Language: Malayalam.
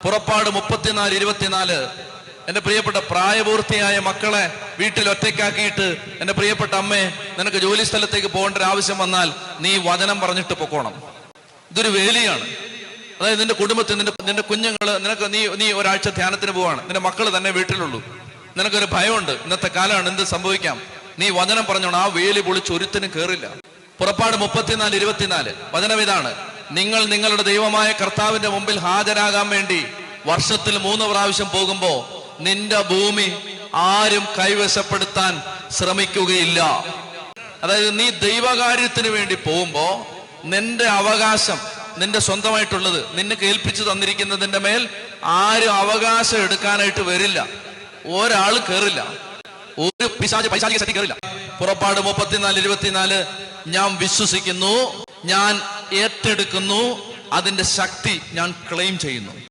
പുറപ്പാട് 34:24. എന്റെ പ്രിയപ്പെട്ട പ്രായപൂർത്തിയായ മക്കളെ വീട്ടിൽ ഒറ്റയ്ക്കാക്കിയിട്ട് എന്റെ പ്രിയപ്പെട്ട അമ്മേ, നിനക്ക് ജോലി സ്ഥലത്തേക്ക് പോകേണ്ട ഒരു ആവശ്യം വന്നാൽ നീ വചനം പറഞ്ഞിട്ട് പൊക്കോണം. ഇതൊരു വേലിയാണ്. അതായത് നിന്റെ കുടുംബത്തിൽ നിന്റെ കുഞ്ഞുങ്ങള് നീ ഒരാഴ്ച ധ്യാനത്തിന് പോവാണ്, നിന്റെ മക്കള് തന്നെ വീട്ടിലുള്ളൂ, നിനക്കൊരു ഭയമുണ്ട്, ഇന്നത്തെ കാലമാണ്, എന്ത് സംഭവിക്കാം, നീ വചനം പറഞ്ഞോണം. ആ വേലി പൊളിച്ച് ഒരുത്തിനും കേറില്ല. പുറപ്പാട് 34:24 വചനം ഇതാണ്: നിങ്ങൾ നിങ്ങളുടെ ദൈവമായ കർത്താവിന്റെ മുമ്പിൽ ഹാജരാകാൻ വേണ്ടി വർഷത്തിൽ 3 പ്രാവശ്യം പോകുമ്പോ നിന്റെ ഭൂമി ആരും കൈവശപ്പെടുത്താൻ ശ്രമിക്കുകയില്ല. അതായത് നീ ദൈവകാര്യത്തിന് വേണ്ടി പോകുമ്പോ നിന്റെ അവകാശം, നിന്റെ സ്വന്തമായിട്ടുള്ളത് നിന്നെ കേൾപ്പിച്ചു തന്നിരിക്കുന്നതിന്റെ മേൽ ആരും അവകാശം എടുക്കാനായിട്ട് വരില്ല. ഒരാൾ കേറില്ല, ഒരു പൈശാചിക ശക്തി കേറില്ല. പുറപ്പാട് 34:24 ഞാൻ വിശ്വസിക്കുന്നു, ഞാൻ ഏറ്റെടുക്കുന്നു, അതിന്റെ ശക്തി ഞാൻ ക്ലെയിം ചെയ്യുന്നു.